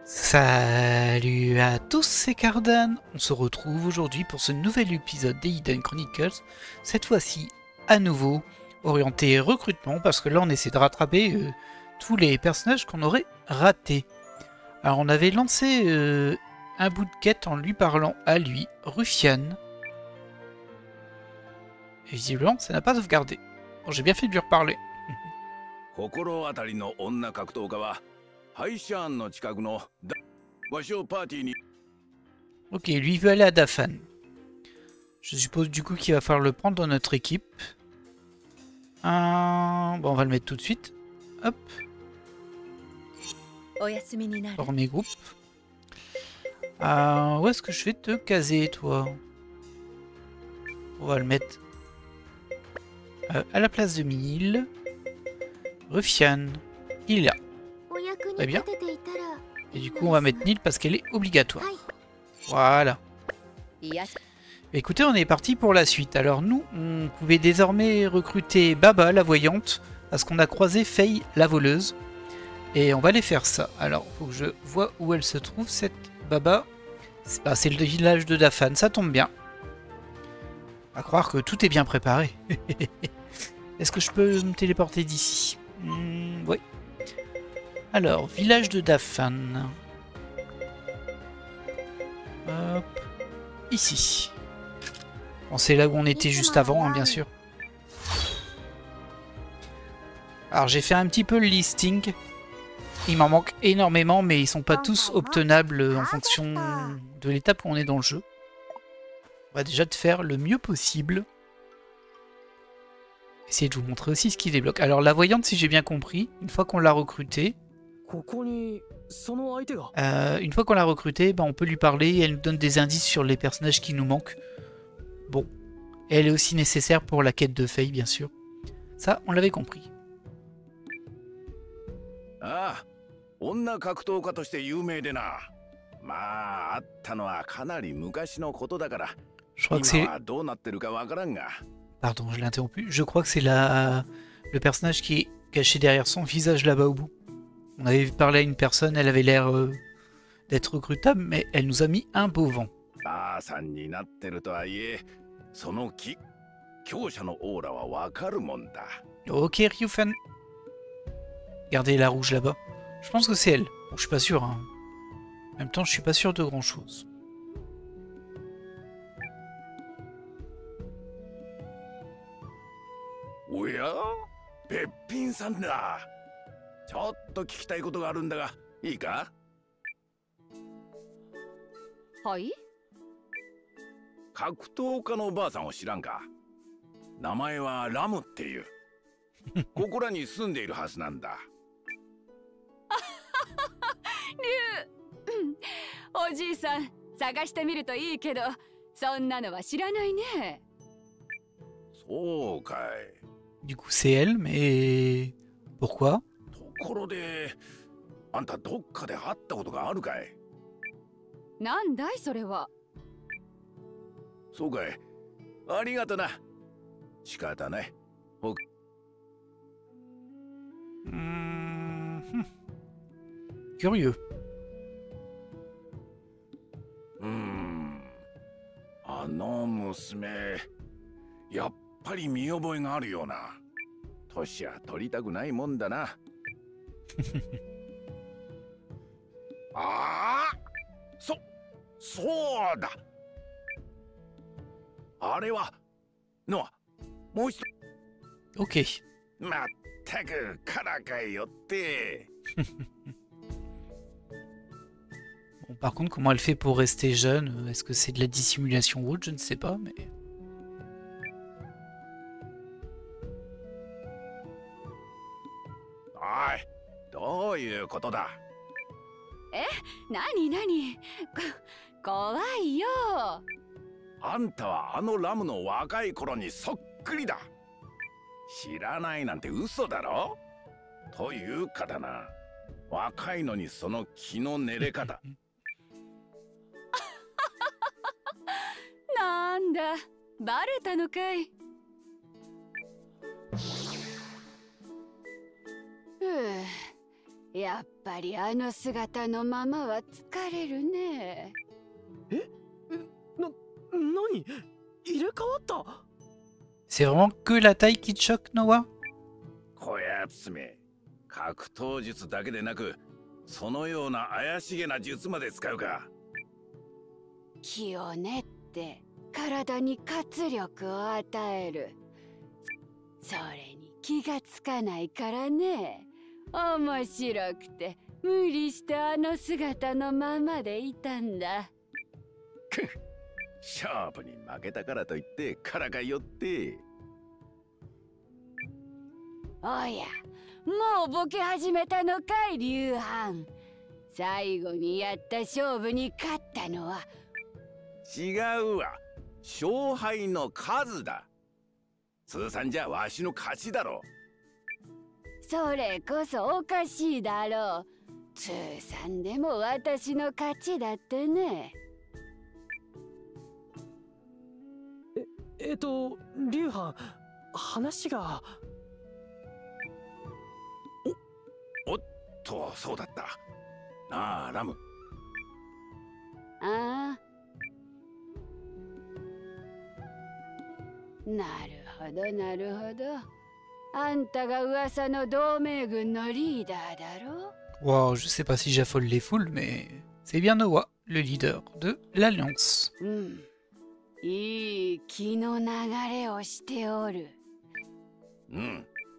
Salut à tous, c'est Cardan. On se retrouve aujourd'hui pour ce nouvel épisode des Hidden Chronicles. Cette fois-ci, à nouveau, orienté recrutement, parce que là on essaie de rattraper tous les personnages qu'on aurait ratés. Alors on avait lancé un bout de quête en lui parlant à lui, Ruffian. Et visiblement, ça n'a pas sauvegardé. Bon, j'ai bien fait de lui reparler. Ok, lui il veut aller à Dafan. Je suppose du coup qu'il va falloir le prendre dans notre équipe. Bon, on va le mettre tout de suite. Hop. Former groupe. Où est-ce que je vais te caser, toi? On va le mettre à la place de 1000. Ruffian. Il est là. Très bien. Et du coup, on va mettre Nil parce qu'elle est obligatoire. Voilà. Écoutez, on est parti pour la suite. Alors nous, on pouvait désormais recruter Baba, la voyante, parce qu'on a croisé Faye, la voleuse. Et on va aller faire ça. Alors, il faut que je vois où elle se trouve, cette Baba. C'est le village de Dafan, ça tombe bien. À croire que tout est bien préparé. Est-ce que je peux me téléporter d'ici? Oui. Alors, village de Dafan. Hop. Ici. Bon, c'est là où on était juste avant, hein, bien sûr. Alors, j'ai fait un petit peu le listing. Il m'en manque énormément, mais ils sont pas tous obtenables en fonction de l'étape où on est dans le jeu. On va déjà te faire le mieux possible. Essayer de vous montrer aussi ce qui débloque. Alors la voyante, si j'ai bien compris, une fois qu'on l'a recrutée, ben, on peut lui parler et elle nous donne des indices sur les personnages qui nous manquent. Bon, et elle est aussi nécessaire pour la quête de Faye, bien sûr. Ça, on l'avait compris. Je crois que c'est... Pardon, je l'ai interrompu. Je crois que c'est le personnage qui est caché derrière son visage là-bas au bout. On avait parlé à une personne, elle avait l'air d'être recrutable, mais elle nous a mis un beau vent. Ok, Ryufan. Regardez la rouge là-bas. Je pense que c'est elle. Bon, je suis pas sûr. Hein. En même temps, je suis pas sûr de grand-chose. Du coup, c'est elle, mais... Pourquoi? Curieux. Ok. Bon, par contre, comment elle fait pour rester jeune? Est-ce que c'est de la dissimulation ou autre? Je ne sais pas, mais... やっぱりあの姿のままは疲れるね。何入れ替わった？ C'est vraiment que la taille qui te choque, Noah? こやつめ、格闘術だけでなく、そのような怪しげな術まで使うか。気を練って体に活力を与える。それに気がつかないからね。面白くて無理してあの姿のままでいたんだ。勝負に負けたからといってからかいよって。おや、もうボケ始めたのかい、龍藩。最後にやった勝負に勝ったのは。違うわ、勝敗の数だ。通算じゃわしの勝ちだろ。それこそおかしいだろう。通算でも私の勝ちだってね。龍藩、話が。おっと、そうだった。なあ、ラム。ああ。なるほど、なるほど。あんたが噂の同盟軍のリーダーだろ？ Wow, je sais pas si j'affole les foules, mais c'est bien Noah, le leader de l'Alliance. いい気の流れをしておる。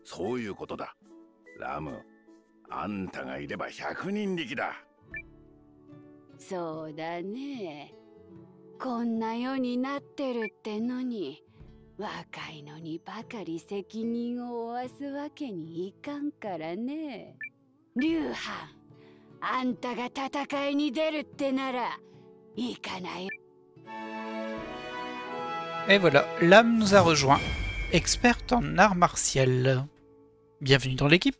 そういうことだ。ラム、あんたがいれば100人力だ。そうだね。こんな世になってるってのに、若いのにばかり責任を負わすわけにいかんからね。龍藩、あんたが戦いに出るってなら行かないよ。Et voilà, l'âme nous a rejoint, experte en art martial. Bienvenue dans l'équipe.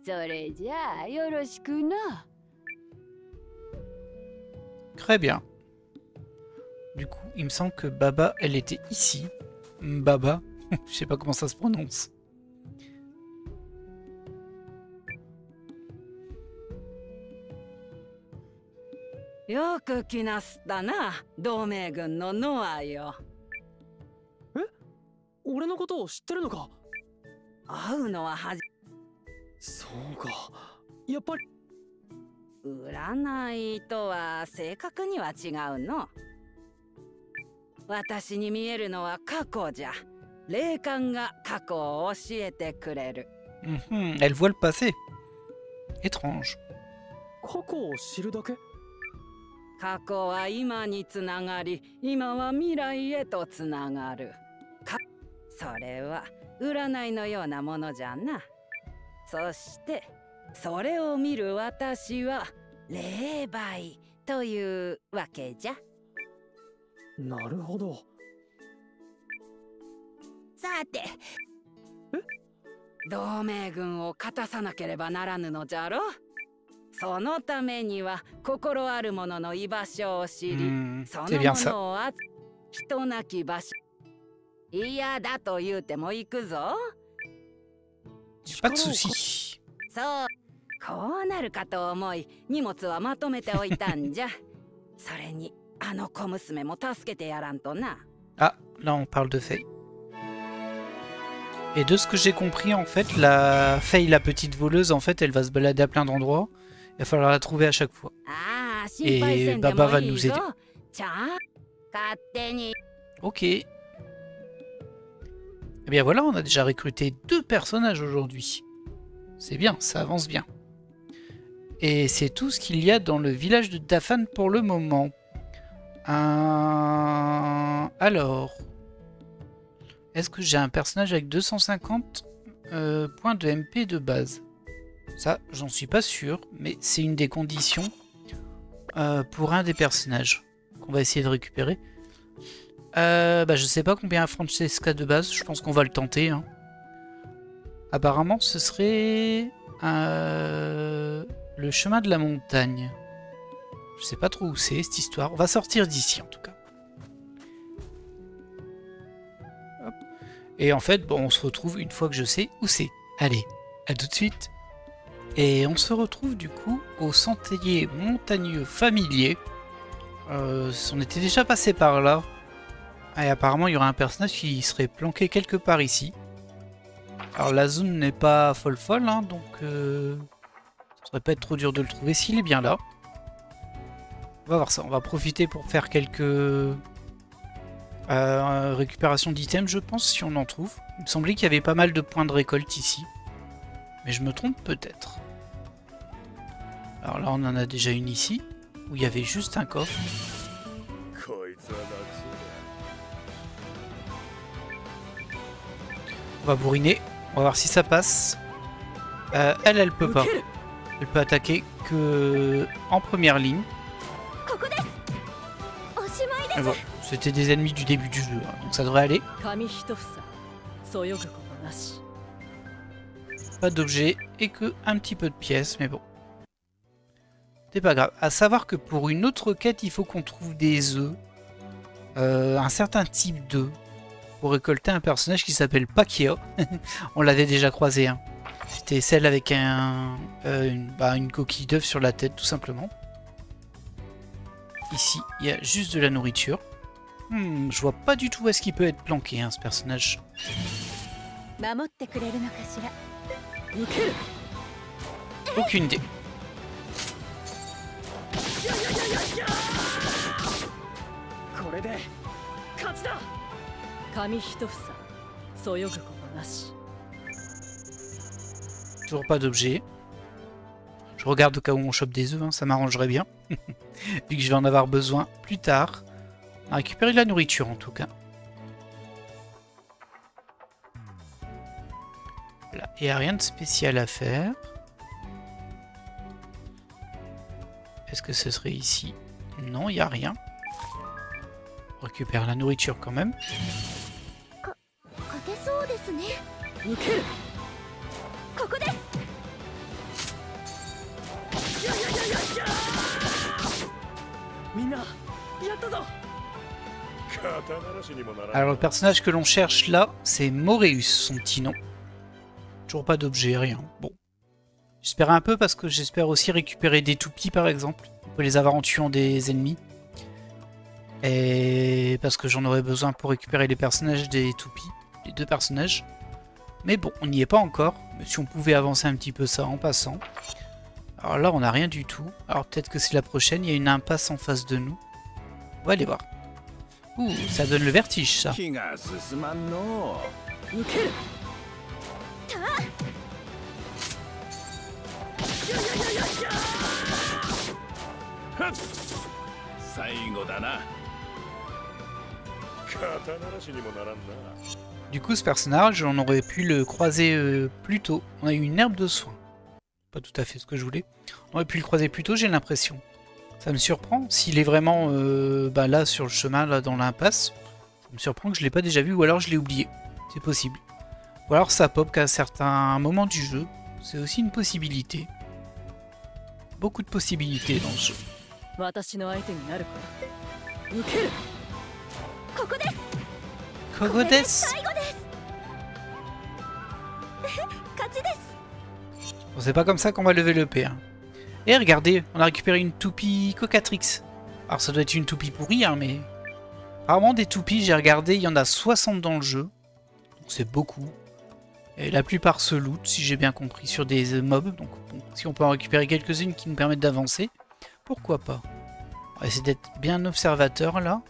それじゃあよろしくな。Très bien. Du coup, il me semble que Baba, elle était ici. Baba, je sais pas comment ça se prononce. Yoku kinasta na, 同盟軍のノアよ。俺のことを知ってるのか？会うのはそうか。やっぱり。占いとは正確には違うの。私に見えるのは過去じゃ。霊感が過去を教えてくれる。Elle voit le passé. Étrange. 過去を知るだけ？過去は今につながり、今は未来へとつながる。それは占いのようなものじゃな。そしてそれを見る私は霊媒というわけじゃ。なるほど。さて、同盟軍を勝たさなければならぬのじゃろ。そのためには心ある者の居場所を知り、そのものを人なき場所。嫌だと言うても行くぞ。Pas de soucis. そう、こうなるかと思い荷物はまとめておいたんじゃ。それにあの小娘も助けてやらんとな。Ah, là on parle de Faye. Et de ce que j'ai compris, en fait, la Faye, la petite voleuse, en fait, elle va se balader à plein d'endroits. Il va falloir la trouver à chaque fois. Et Baba va nous aider. Ok. Eh bien voilà, on a déjà recruté 2 personnages aujourd'hui. C'est bien, ça avance bien. Et c'est tout ce qu'il y a dans le village de Dafan pour le moment. Alors... Est-ce que j'ai un personnage avec 250 points de MP de base? Ça, j'en suis pas sûr, mais c'est une des conditions pour un des personnages qu'on va essayer de récupérer. Je sais pas combien a Francesca de base, je pense qu'on va le tenter. Hein. Apparemment, ce serait le chemin de la montagne. Je sais pas trop où c'est cette histoire. On va sortir d'ici en tout cas. Hop. Et en fait, bon, on se retrouve une fois que je sais où c'est. Allez, à tout de suite. Et on se retrouve du coup au sentier montagneux familier. On était déjà passé par là. Et apparemment il y aurait un personnage qui serait planqué quelque part ici. Alors la zone n'est pas folle hein, donc ça devrait pas être trop dur de le trouver s'il est bien là. On va voir ça, on va profiter pour faire quelques récupérations d'items je pense si on en trouve. Il me semblait qu'il y avait pas mal de points de récolte ici. Mais je me trompe peut-être. Alors là on en a déjà une ici, où il y avait juste un coffre. On va bourriner, on va voir si ça passe. Elle peut pas. Elle peut attaquer que en première ligne. Mais bon, c'était des ennemis du début du jeu, hein, donc ça devrait aller. Pas d'objet et que un petit peu de pièces, mais bon. C'est pas grave. À savoir que pour une autre quête, il faut qu'on trouve des œufs. Un certain type d'œufs. Pour récolter un personnage qui s'appelle Pakia. On l'avait déjà croisé. Hein. C'était celle avec une coquille d'œuf sur la tête, tout simplement. Ici, il y a juste de la nourriture. Je vois pas du tout où est-ce qu'il peut être planqué, hein, ce personnage. Aucune idée. Toujours pas d'objet. Je regarde au cas où on chope des œufs, hein, ça m'arrangerait bien. Vu que je vais en avoir besoin plus tard. On a récupéré de la nourriture en tout cas. Voilà. Il n'y a rien de spécial à faire. Est-ce que ce serait ici? Non, il n'y a rien. On récupère la nourriture quand même. Alors le personnage que l'on cherche là, c'est Moreus, son petit nom. Toujours pas d'objet, rien. Bon. J'espère un peu parce que j'espère aussi récupérer des toupies par exemple. On peut les avoir en tuant des ennemis. Et parce que j'en aurais besoin pour récupérer les personnages des toupies. Les deux personnages. Mais bon, on n'y est pas encore. Mais si on pouvait avancer un petit peu ça en passant. Alors là, on n'a rien du tout. Alors peut-être que c'est la prochaine. Il y a une impasse en face de nous. On va aller voir. Ouh, ça donne le vertige, ça. Du coup, ce personnage, on aurait pu le croiser plus tôt. On a eu une herbe de soin. Pas tout à fait ce que je voulais. On aurait pu le croiser plus tôt, j'ai l'impression. Ça me surprend. S'il est vraiment là sur le chemin, là dans l'impasse, ça me surprend que je l'ai pas déjà vu ou alors je l'ai oublié. C'est possible. Ou alors ça pop qu'à certains moments du jeu. C'est aussi une possibilité. Beaucoup de possibilités dans ce jeu. Kogodes. Bon, c'est pas comme ça qu'on va lever le P. Hein. Et regardez, on a récupéré une toupie Cocatrix. Alors ça doit être une toupie pourrie, hein, mais... Apparemment des toupies, j'ai regardé, il y en a 60 dans le jeu. Donc c'est beaucoup. Et la plupart se lootent, si j'ai bien compris, sur des mobs. Donc bon, si on peut en récupérer quelques-unes qui nous permettent d'avancer, pourquoi pas. On va essayer d'être bien observateur, là.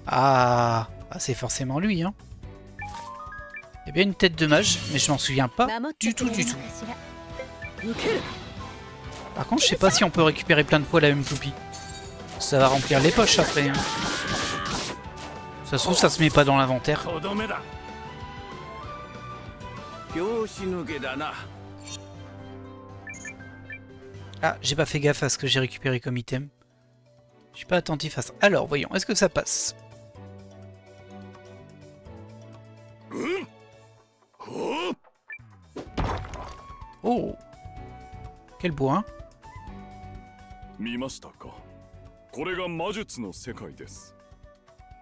Ah, c'est forcément lui, hein. Il y a bien une tête de mage, mais je m'en souviens pas du tout. Par contre, je sais pas si on peut récupérer plein de fois la même toupie. Ça va remplir les poches après. Hein. Ça se trouve, ça se met pas dans l'inventaire. Ah, j'ai pas fait gaffe à ce que j'ai récupéré comme item. Je suis pas attentif à ça. Alors, voyons, est-ce que ça passe? Oh! Quel beau, hein? 見ましたか。これが魔術の世界です。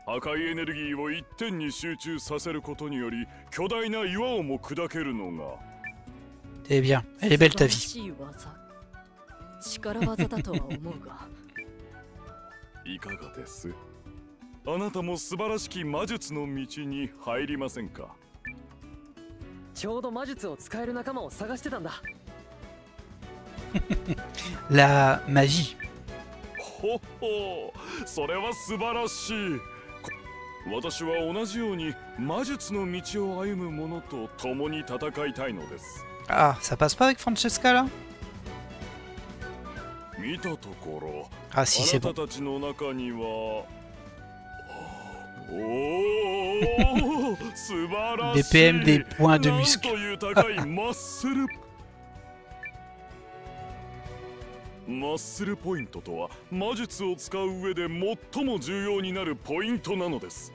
赤いエネルギーを一点に集中させることにより巨大な岩をも砕けるのが Eh bien, elle est belle ta vie. 力技だとは思うがいかがです？あなたも素晴らしき魔術の道に入りませんか？ちょうど魔術を使える仲間を探してたんだ。La magie. ほほ、それは素晴らしい。私は同じように魔術の道を歩む者と共に戦いたいのです。Ah, ça passe pas avec Francesca là? 見たところ、Ah si, あ c'est な bon. たたちの中には、おお、素晴らしい。 BPM des points de なん muscle. という高いマッスル。マッスルポイントとは魔術を使う上で最も重要になるポイントなのです。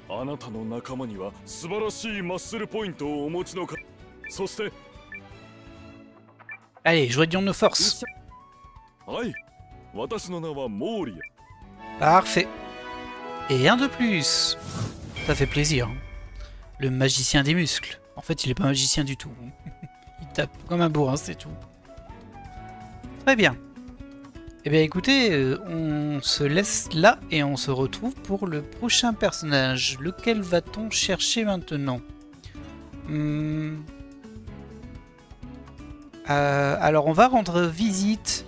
あなたの仲間には素晴らしいマッスルポイントをお持ちのか。そして、Allez, joignons nos forces. はい、私の名はモーリア。 Parfait. Et un de plus. Ça fait plaisir. Le magicien des muscles. En fait, il est pas magicien du tout. Il tape comme un bourrin, c'est tout. Très bien. Eh bien écoutez, on se laisse là et on se retrouve pour le prochain personnage. Lequel va-t-on chercher maintenant? Alors on va rendre visite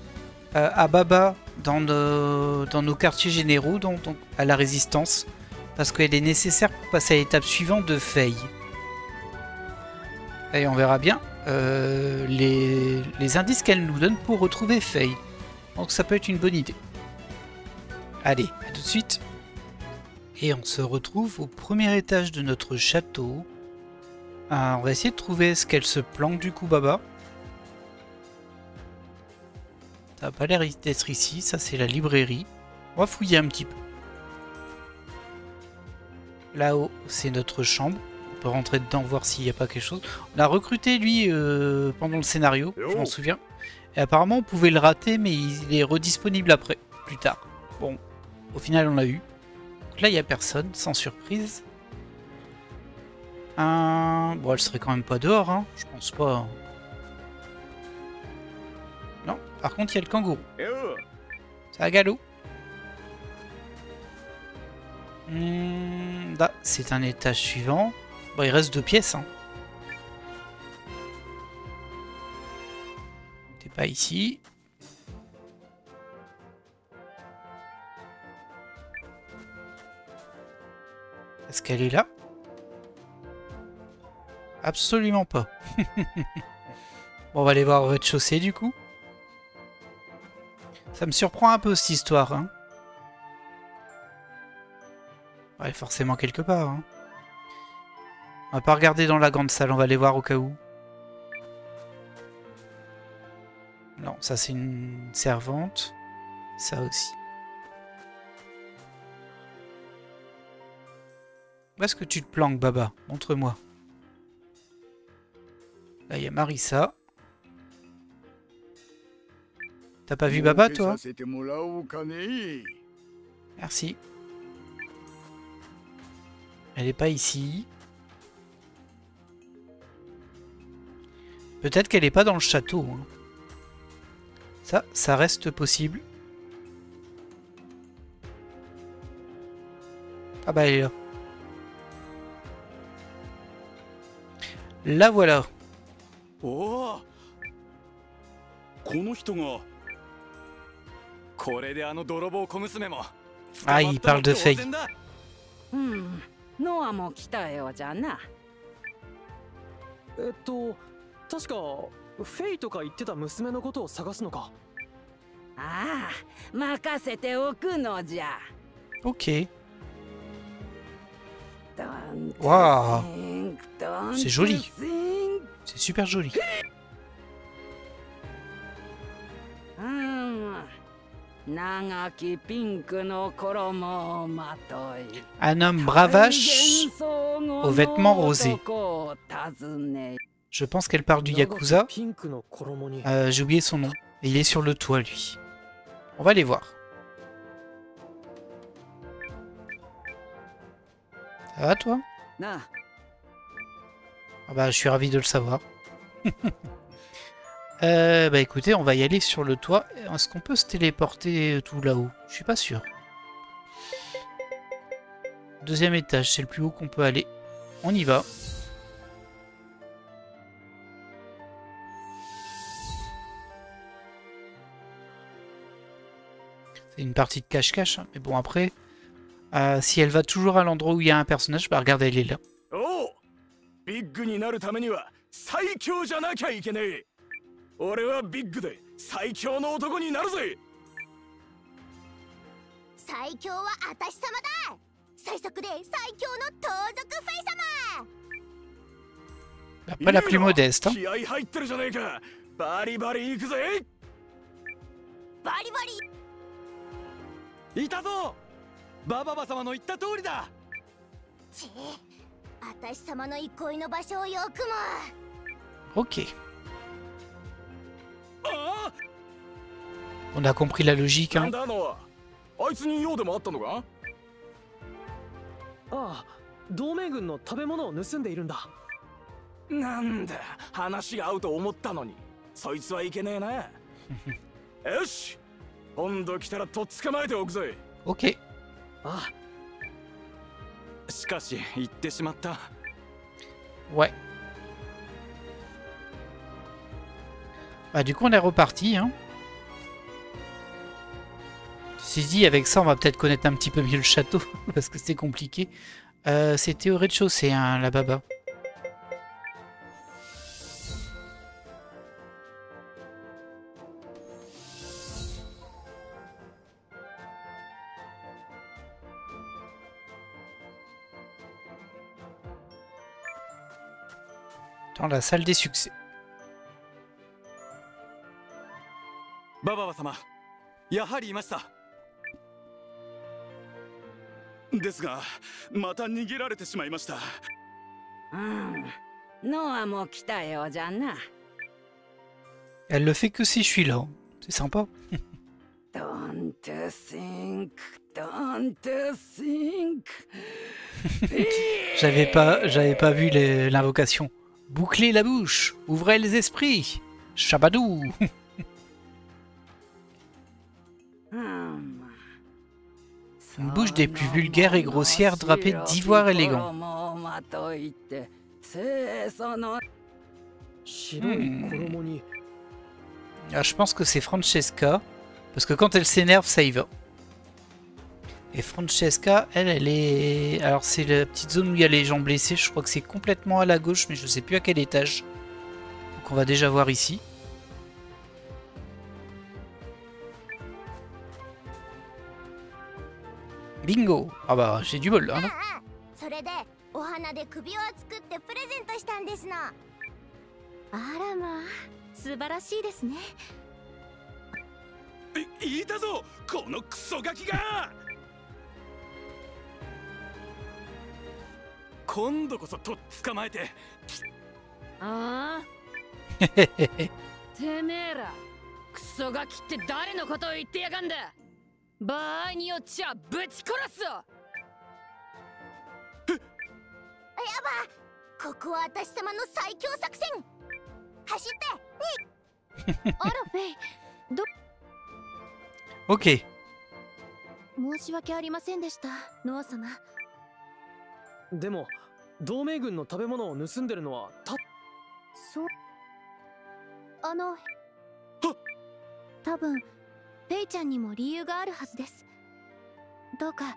à Baba dans nos quartiers généraux, donc à la résistance, parce qu'elle est nécessaire pour passer à l'étape suivante de Faye. Et on verra bien les indices qu'elle nous donne pour retrouver Faye. Donc ça peut être une bonne idée. Allez, à tout de suite. Et on se retrouve au premier étage de notre château. On va essayer de trouver ce qu'elle se planque du coup, Baba. Ça n'a pas l'air d'être ici, ça c'est la librairie. On va fouiller un petit peu. Là-haut, c'est notre chambre. On peut rentrer dedans, voir s'il n'y a pas quelque chose. On a recruté lui pendant le scénario, je m'en souviens. Et apparemment on pouvait le rater, mais il est redisponible après, plus tard. Bon, au final on l'a eu. Donc là il n'y a personne, sans surprise. Bon, elle serait quand même pas dehors, hein. Je pense pas. Non, par contre il y a le kangourou. Ça va, galop. Là, c'est un étage suivant. Bon, il reste 2 pièces, hein. T'es pas ici. Est-ce qu'elle est là? Absolument pas. Bon, on va aller voir au rez-de-chaussée du coup. Ça me surprend un peu cette histoire, hein. Ouais, forcément quelque part, hein. On va pas regarder dans la grande salle, on va aller voir au cas où. Non, ça c'est une servante. Ça aussi. Où est-ce que tu te planques, Baba? Montre-moi. Là, il y a Marissa. T'as pas vu Baba, toi? Merci. Elle est pas ici. Peut-être qu'elle est pas dans le château, hein. Ça reste possible. Ah bah elle est là. La voilà. Oh, ah, il parle de Faye. ノアも来たようじゃな。確かフェイとか言ってた娘のことを探すのか。ああ、任せておくのじゃ。Ok. Waouh. C'est joli. C'est super joli. Un homme bravache aux vêtements rosés. Je pense qu'elle parle du Yakuza. J'ai oublié son nom. Et il est sur le toit, lui. On va aller voir. Ça va, toi? Ah bah, je suis ravi de le savoir. Bah écoutez, on va y aller sur le toit. Est-ce qu'on peut se téléporter tout là-haut? Je suis pas sûr. Deuxième étage, c'est le plus haut qu'on peut aller. On y va. C'est une partie de cache-cache, hein. Mais bon après, si elle va toujours à l'endroit où il y a un personnage, bah regardez, elle est là. Oh, Bigになるためには最強じゃなきゃいけねえ。俺はビッグで最強の男になるぜ。最強は私様だ。最速で最強の盗賊フェイ様。 Après la plus modeste, hein. 気合入ってるじゃねえか。バリバリ行くぜ。バリバリ。いたぞ。バババ様の言った通りだ。ち、私様の憩いの場所をよくも。 Ok. On a compris la logique, な hein. んだあいつに用でもあったのか？ああ、同盟軍の食べ物を盗んでいるんだ。なんだ、話が合うと思ったのに、そいつはいけねえな。よし、今度来たらとっ捕まえておくぜ。Ok. ああ。しかし、言ってしまった。Ouais. Bah du coup on est reparti, hein. Ceci dit, avec ça on va peut-être connaître un petit peu mieux le château, parce que c'est compliqué. C'était au rez-de-chaussée, hein, la baba. Dans la salle des succès. バババ様、やはりいました。ですが、また逃げられてしまいました。ノアも来たようじゃな。Elle le fait que si je suis là. C'est sympa. Don't think, don't think. J'avais pas vu l'invocation. Bouclez la bouche, ouvrez les esprits. Chabadou. Une bouche des plus vulgaires et grossières drapée d'ivoire élégant. Ah, je pense que c'est Francesca, parce que quand elle s'énerve, ça y va. Et Francesca, elle est... Alors c'est la petite zone où il y a les gens blessés, je crois que c'est complètement à la gauche, mais je sais plus à quel étage. Donc on va déjà voir ici. Bingo! Ah bah j'ai du bol là, non? それでお花で首輪を作ってプレゼントしたんですの。あらまあ、素晴らしいですね。いたぞ、このクソガキが。今度こそとっ捕まえて。ああ。てめえら、クソガキって誰のことを言ってやがんだ。場合によっちゃぶち殺すぞ。やば、ここは私様の最強作戦。走って。あらフェイ、ど。Ok. 申し訳ありませんでした、ノア様。でも、同盟軍の食べ物を盗んでるのはそう。多分フェイちゃんにも理由があるはずです。どうか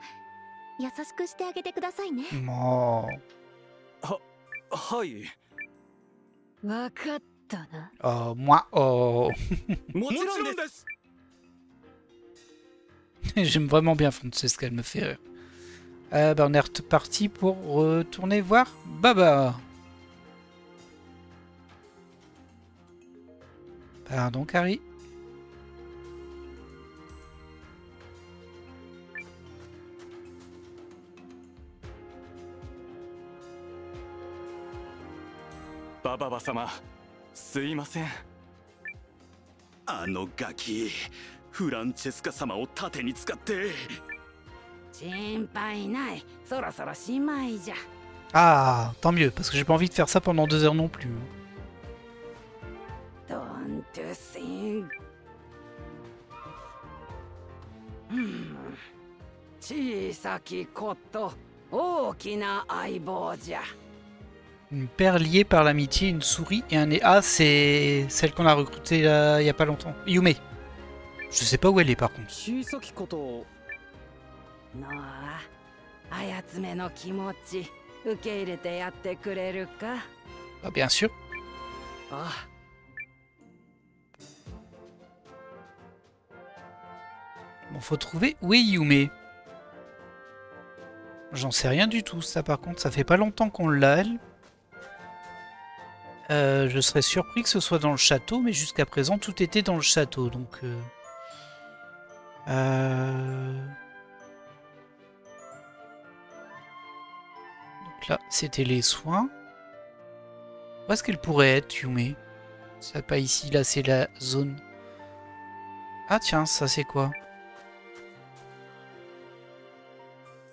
優しくしてあげてくださいね。もう。はい。わかったな。moi, もちろんです。J'aime vraiment bien Francesca, elle me fait rire. Bah, on est reparti pour retourner voir Baba. Pardon, Carrie. Baba様、すいません。あのガキ、フランチェスカ様を盾に使って。心配ない。そろそろしまいじゃ。Ah, tant mieux, parce que j'ai pas envie de faire ça pendant 2 heures non plus. Don't トゥシン。小さきこと大きな相棒じゃ。 Une paire liée par l'amitié, une souris et un nez. Ah, c'est celle qu'on a recrutée là, il y a pas longtemps. Yume. Je sais pas où elle est par contre. 小さきこと。ノア、あやつめの気持ち受け入れてやってくれるか。 Ah, bien sûr. あ Bon, faut trouver où est Yume. J'en sais rien du tout, ça par contre, ça fait pas longtemps qu'on l'a, elle. Je serais surpris que ce soit dans le château, mais jusqu'à présent, tout était dans le château, donc... Donc là, c'était les soins. Où est-ce qu'elle pourrait être, Yume? C'est pas ici, là, c'est la zone. Ah tiens, ça c'est quoi?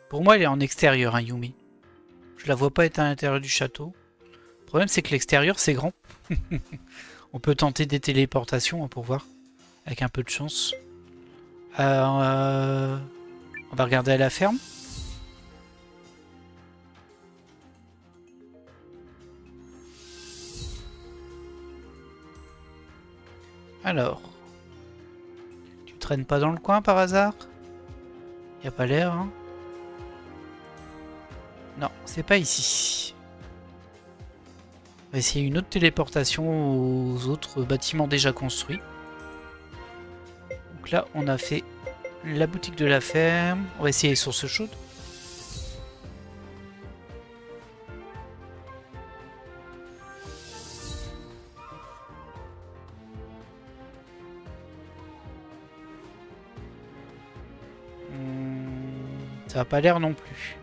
Pour moi, elle est en extérieur, hein, Yume. Je la vois pas être à l'intérieur du château. Le problème, c'est que l'extérieur, c'est grand. On peut tenter des téléportations hein, pour voir. Avec un peu de chance. On va regarder à la ferme. Alors. Tu traînes pas dans le coin par hasard? Y a pas l'air, hein? Non, c'est pas ici. On va essayer une autre téléportation aux autres bâtiments déjà construits. Donc là, on a fait la boutique de la ferme. On va essayer les sources chaudes. Ça n'a pas l'air non plus.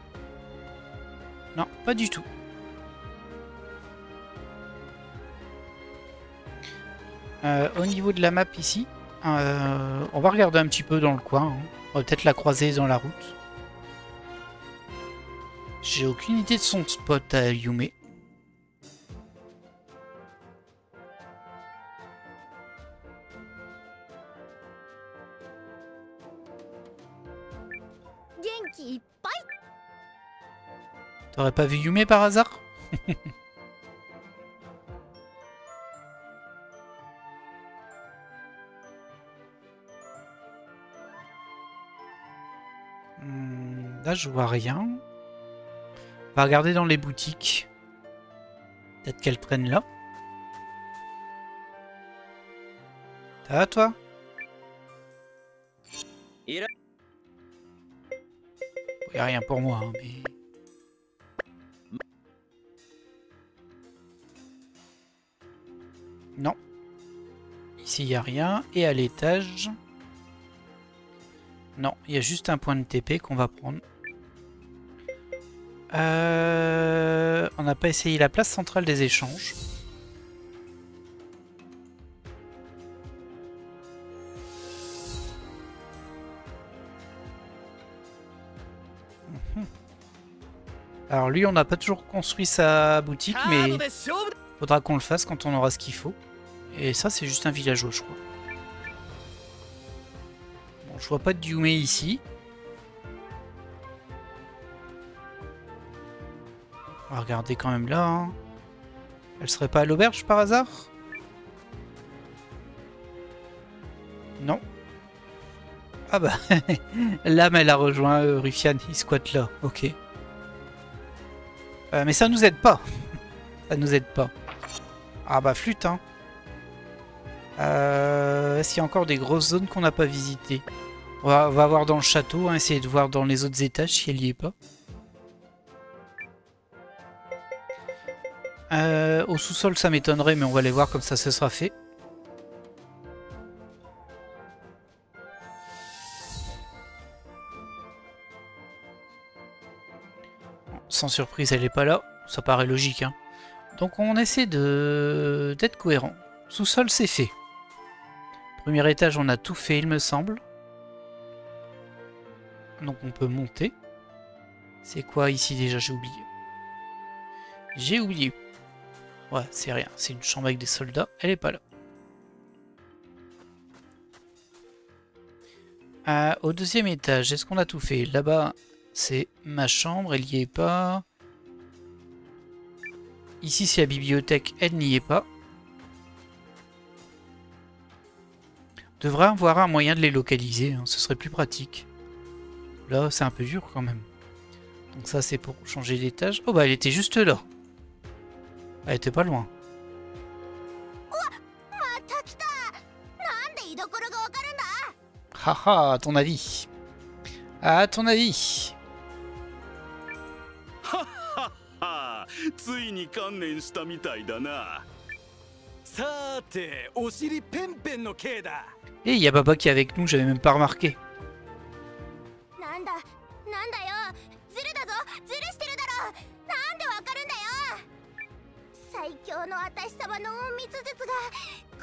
Non, pas du tout. Au niveau de la map ici, on va regarder un petit peu dans le coin. Hein. On va peut-être la croiser dans la route. J'ai aucune idée de son spot à Yume. T'aurais pas vu Yume par hasard? Là, je vois rien. On va regarder dans les boutiques. Peut-être qu'elle traîne là. Ça va, toi? Il n'y a rien pour moi, hein, mais... Non. Ici, il n'y a rien. Et à l'étage... Non, il y a juste un point de TP qu'on va prendre. On n'a pas essayé la place centrale des échanges. Alors lui, on n'a pas toujours construit sa boutique, mais faudra qu'on le fasse quand on aura ce qu'il faut. Et ça, c'est juste un villageois, je crois. Bon, je vois pas de Yume ici. On va regarder quand même là. Hein. Elle serait pas à l'auberge par hasard? Non. Ah bah, l'âme elle a rejoint Ruffian, il squatte là, ok. Mais ça nous aide pas. Ça nous aide pas. Ah bah flûte hein. Est-ce qu'il y a encore des grosses zones qu'on n'a pas visitées? On va voir dans le château, hein, essayer de voir dans les autres étages si elle y est pas. Au sous-sol ça m'étonnerait mais on va aller voir comme ça ce sera fait. Sans surprise elle est pas là, ça paraît logique hein. Donc on essaie d'être cohérent. Sous-sol c'est fait. Premier étage on a tout fait il me semble. Donc on peut monter. C'est quoi ici déjà? J'ai oublié. J'ai oublié. Ouais c'est rien, c'est une chambre avec des soldats, elle est pas là. Au deuxième étage, est-ce qu'on a tout fait? Là-bas, c'est ma chambre, elle n'y est pas. Ici, c'est la bibliothèque, elle n'y est pas. Devrait avoir un moyen de les localiser, hein, ce serait plus pratique. Là, c'est un peu dur quand même. Donc ça, c'est pour changer d'étage. Oh bah, elle était juste là. Elle était pas loin. Haha, à ton avis. À ton avis. ついに観念したみたいだな。さて、お尻ペンペンの刑だ。 Et il y a Baba qui est avec nous, j'avais même pas remarqué. なんだよ、ずるだぞ、ずるしてるだろ。なんでわかるんだよ。最強の私様の隠密術が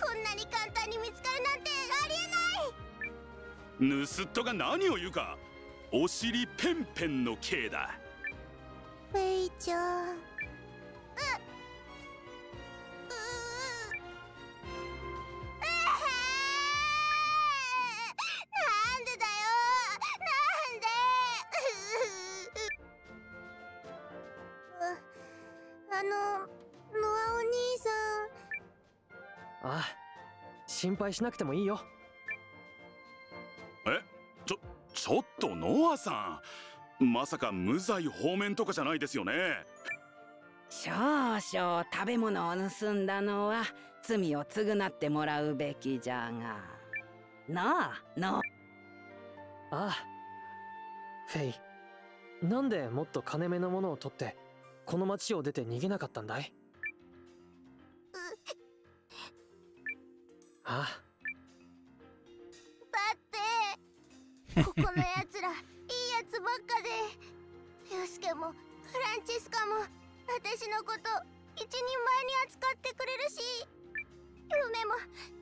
こんなに簡単に見つかるなんてありえない。盗っ人が何を言うか。お尻ペンペンの刑だ。フェイちゃん。ああ、心配しなくてもいいよ。ちょっとノアさん、まさか無罪放免とかじゃないですよね。少々食べ物を盗んだのは罪を償ってもらうべきじゃが。なあ、ああ、フェイ、なんでもっと金目のものを取ってこの町を出て逃げなかったんだい？ああ。だってここのやつらいいやつばっかで、ユウスケもフランチスカも私のこと一人前に扱ってくれるし、夢も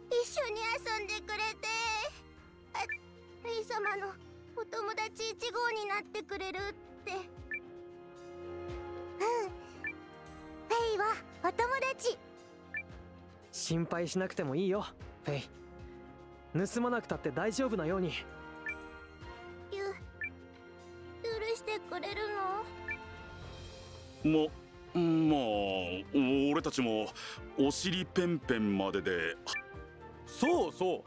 一緒に遊んでくれて、フェイ様のお友達1号になってくれるって。うん、フェイはお友達。心配しなくてもいいよ、フェイ。盗まなくたって大丈夫なように。許してくれるの？まあ、俺たちもお尻ペンペンまでで。そうそう。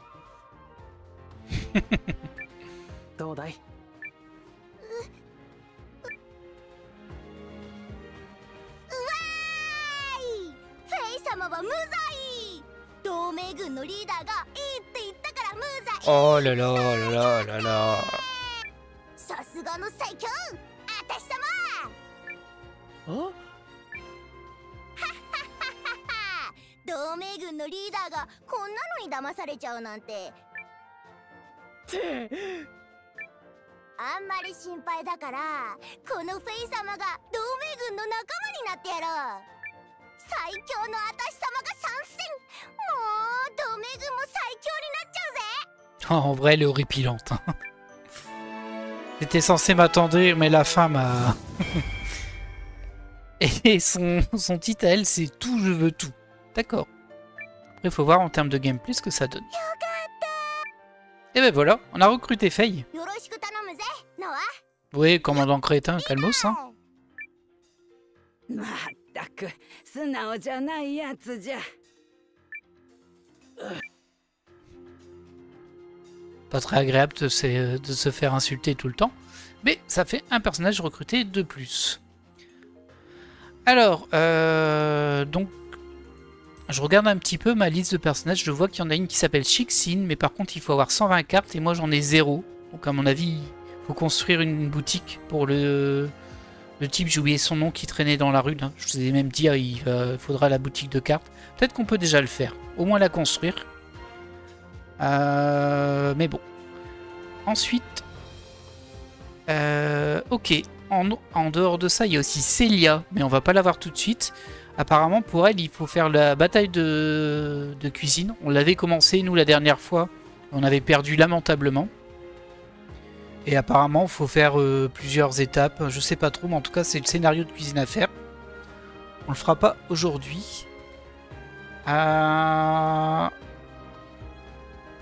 どうだい？フェイ様は無罪。同盟軍のリーダーがいいって言ったから無罪。Oh là là là là là là。さすがの最強、私様。あ？同盟軍のリーダーがこんなのに騙されちゃうなんて。あんまり心配だから、このフェイ様が同盟軍の仲間になってやろう。最強の私様が参戦。もう同盟軍も最強になっちゃうぜ。En vrai, elle est horripilante. J'étais censé m'attendrir, mais la fin m'a... Et son titre à elle, c'est tout, je veux tout. D'accord. Après, il faut voir en termes de gameplay ce que ça donne. Et ben voilà, on a recruté Faye. Oui, commandant crétin, calmos, hein. まったく素直じゃないやつじゃ。Pas très agréable de se faire insulter tout le temps, mais ça fait un personnage recruté de plus. Alors, donc, je regarde un petit peu ma liste de personnages, je vois qu'il y en a une qui s'appelle Chixin, mais par contre il faut avoir 120 cartes et moi j'en ai 0. Donc à mon avis, il faut construire une boutique pour le type, j'ai oublié son nom, qui traînait dans la rue. Là. Je vous ai même dit, il faudra la boutique de cartes. Peut-être qu'on peut déjà le faire, au moins la construire. Mais bon. Ensuite, ok. En dehors de ça, il y a aussi Célia, mais on va pas la voir tout de suite. Apparemment, pour elle, il faut faire la bataille de cuisine. On l'avait commencé, nous, la dernière fois. On avait perdu lamentablement. Et apparemment, il faut faire plusieurs étapes. Je sais pas trop, mais en tout cas, c'est le scénario de cuisine à faire. On le fera pas aujourd'hui.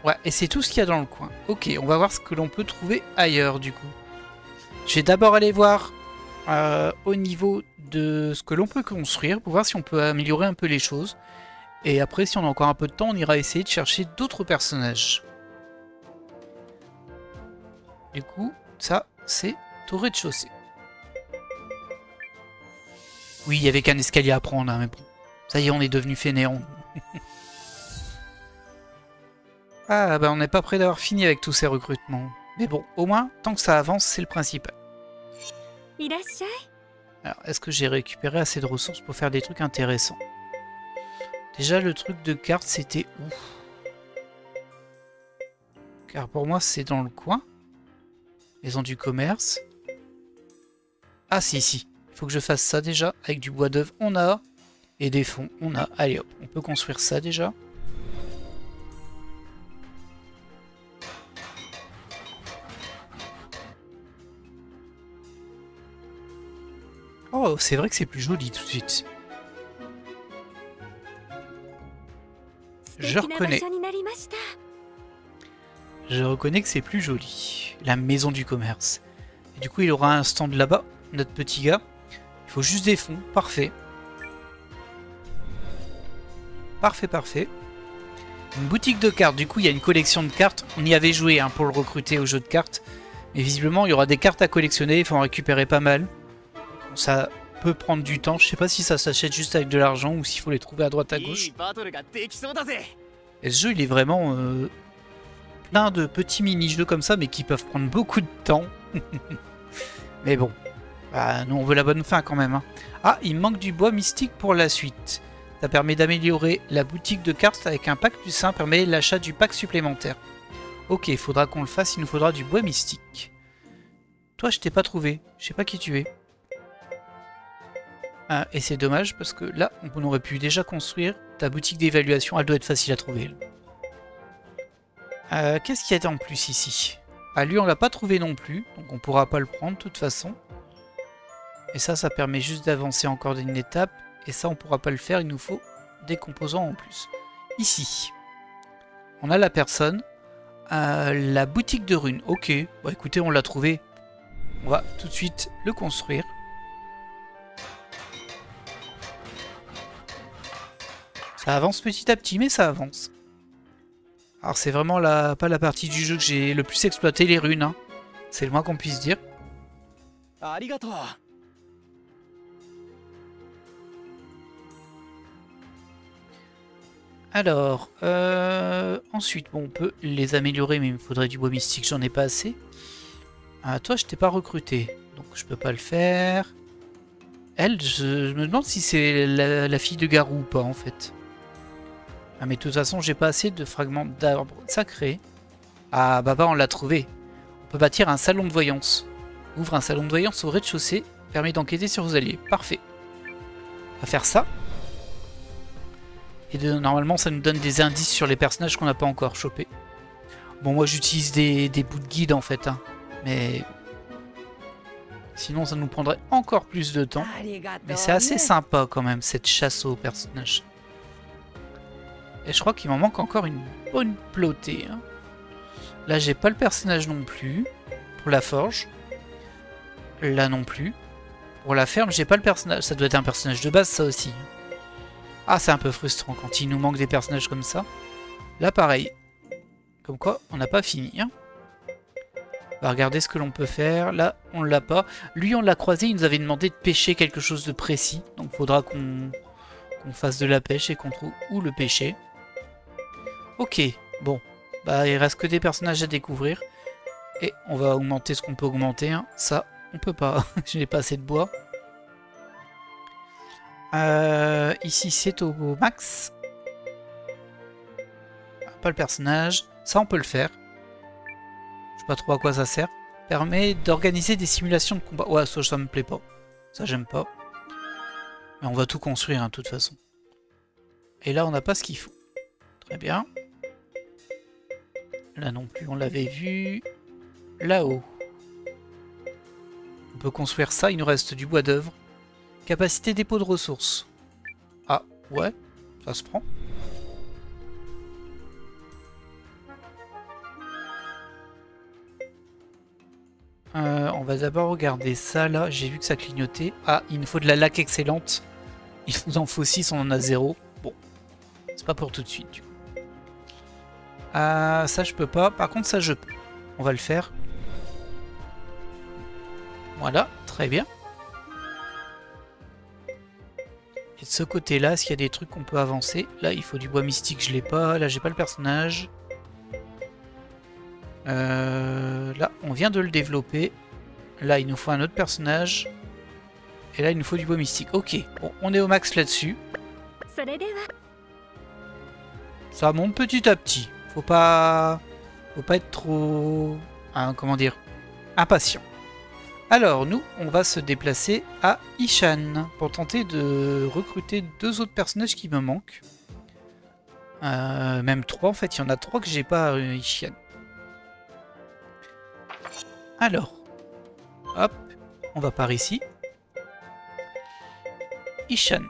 Ouais, et c'est tout ce qu'il y a dans le coin. Ok, on va voir ce que l'on peut trouver ailleurs du coup. Je vais d'abord aller voir au niveau de ce que l'on peut construire pour voir si on peut améliorer un peu les choses. Et après, si on a encore un peu de temps, on ira essayer de chercher d'autres personnages. Du coup, ça, c'est au rez-de-chaussée. Oui, il y avait qu'un escalier à prendre, hein, mais bon. Ça y est, on est devenu fainéant. Ah, bah on n'est pas près d'avoir fini avec tous ces recrutements. Mais bon, au moins, tant que ça avance, c'est le principal. Alors, est-ce que j'ai récupéré assez de ressources pour faire des trucs intéressants? Déjà, le truc de carte, c'était où? Car pour moi, c'est dans le coin. Maison du commerce. Ah, si, si. Il faut que je fasse ça déjà. Avec du bois d'œuvre, on a. Et des fonds, on a. Allez hop, on peut construire ça déjà. Oh, c'est vrai que c'est plus joli tout de suite. Je reconnais. Je reconnais que c'est plus joli. La maison du commerce. Et du coup, il aura un stand là-bas, notre petit gars. Il faut juste des fonds. Parfait. Parfait, parfait. Une boutique de cartes. Du coup, il y a une collection de cartes. On y avait joué hein, pour le recruter au jeu de cartes. Mais visiblement, il y aura des cartes à collectionner. Il faut en récupérer pas mal. Ça peut prendre du temps. Je sais pas si ça s'achète juste avec de l'argent ou s'il faut les trouver à droite à gauche. Et ce jeu, il est vraiment plein de petits mini-jeux comme ça, mais qui peuvent prendre beaucoup de temps. Mais bon, bah, nous on veut la bonne fin quand même. Hein. Ah, il manque du bois mystique pour la suite. Ça permet d'améliorer la boutique de cartes avec un pack plus simple, permet l'achat du pack supplémentaire. Ok, il faudra qu'on le fasse, il nous faudra du bois mystique. Toi, je t'ai pas trouvé, je sais pas qui tu es. Ah, et c'est dommage parce que là, on aurait pu déjà construire ta boutique d'évaluation, elle doit être facile à trouver. Qu'est-ce qu'il y a en plus ici? Ah, lui, on l'a pas trouvé non plus, donc on pourra pas le prendre de toute façon. Et ça permet juste d'avancer encore d'une étape. Et ça, on pourra pas le faire, il nous faut des composants en plus. Ici, on a la personne. La boutique de runes, ok. Bon, écoutez, on l'a trouvé. On va tout de suite le construire. Ça avance petit à petit, mais ça avance. Alors c'est vraiment pas la partie du jeu que j'ai le plus exploité, les runes. Hein. C'est le moins qu'on puisse dire. Alors, ensuite, bon, on peut les améliorer, mais il me faudrait du bois mystique, j'en ai pas assez. Ah, toi, je t'ai pas recruté, donc je peux pas le faire. Elle, je me demande si c'est la fille de Garou ou pas, en fait. Ah, mais de toute façon, j'ai pas assez de fragments d'arbres sacrés. Ah, bah on l'a trouvé. On peut bâtir un salon de voyance. Ouvre un salon de voyance au rez-de-chaussée, permet d'enquêter sur vos alliés. Parfait. On va faire ça. Et normalement, ça nous donne des indices sur les personnages qu'on n'a pas encore chopés. Bon, moi, j'utilise des bouts de guide, en fait. Hein. Mais sinon, ça nous prendrait encore plus de temps. Mais c'est assez sympa, quand même, cette chasse aux personnages. Et je crois qu'il m'en manque encore une bonne plotée. Hein. Là, j'ai pas le personnage non plus. Pour la forge. Là non plus. Pour la ferme, j'ai pas le personnage. Ça doit être un personnage de base, ça aussi. Ah, c'est un peu frustrant quand il nous manque des personnages comme ça. Là, pareil. Comme quoi, on n'a pas fini. Hein. On va regarder ce que l'on peut faire. Là, on l'a pas. Lui, on l'a croisé. Il nous avait demandé de pêcher quelque chose de précis. Donc, il faudra qu'on fasse de la pêche et qu'on trouve où le pêcher. Ok, bon. Bah, il reste que des personnages à découvrir. Et on va augmenter ce qu'on peut augmenter. Hein. Ça, on peut pas. Je n'ai pas assez de bois. Ici, c'est au max. Pas le personnage. Ça, on peut le faire. Je sais pas trop à quoi ça sert. Permet d'organiser des simulations de combat. Ouais, ça me plaît pas. Ça, j'aime pas. Mais on va tout construire, hein, de toute façon. Et là, on n'a pas ce qu'il faut. Très bien. Là non plus, on l'avait vu. Là-haut. On peut construire ça. Il nous reste du bois d'œuvre. Capacité dépôt de ressources. Ah, ouais. Ça se prend. On va d'abord regarder ça là. J'ai vu que ça clignotait. Ah, il nous faut de la laque excellente. Il nous en faut 6, on en a 0. Bon, c'est pas pour tout de suite. Du coup. Ça je peux pas. Par contre ça je peux. On va le faire. Voilà, très bien. Et de ce côté-là, s'il y a des trucs qu'on peut avancer. Là, il faut du bois mystique, je l'ai pas. Là, j'ai pas le personnage. Là, on vient de le développer. Là, il nous faut un autre personnage. Et là, il nous faut du bois mystique. Ok, bon, on est au max là-dessus. Ça monte petit à petit. Faut pas être trop... comment dire, impatient. Alors, nous, on va se déplacer à Ishan pour tenter de recruter 2 autres personnages qui me manquent. Même 3, en fait. Il y en a 3 que j'ai pas à Ishan. Alors, hop, on va par ici. Ishan.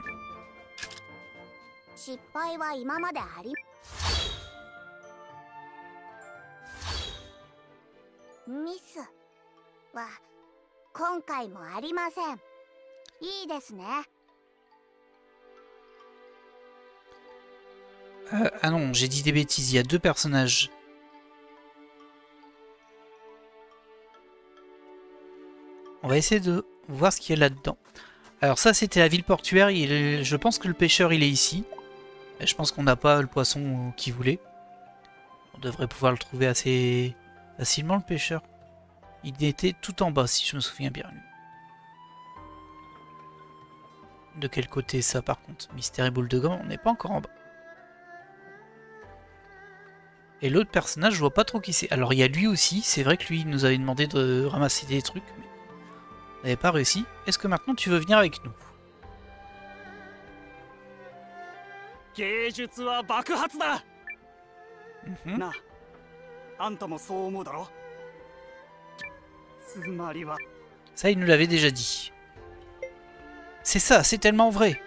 Ah non, j'ai dit des bêtises, il y a 2 personnages. On va essayer de voir ce qu'il y a là-dedans. Alors ça, c'était la ville portuaire. Je pense que le pêcheur, il est ici. Et je pense qu'on n'a pas le poisson qu'il voulait. On devrait pouvoir le trouver assez facilement, le pêcheur. Il était tout en bas, si je me souviens bien. De quel côté ça, par contre? Mystère et boule de gomme, on n'est pas encore en bas. Et l'autre personnage, je vois pas trop qui c'est. Alors il y a lui aussi. C'est vrai que lui, il nous avait demandé de ramasser des trucs. Mais... on n'avait pas réussi. Est-ce que maintenant tu veux venir avec nous? Ça, il nous l'avait déjà dit. C'est ça, c'est tellement vrai.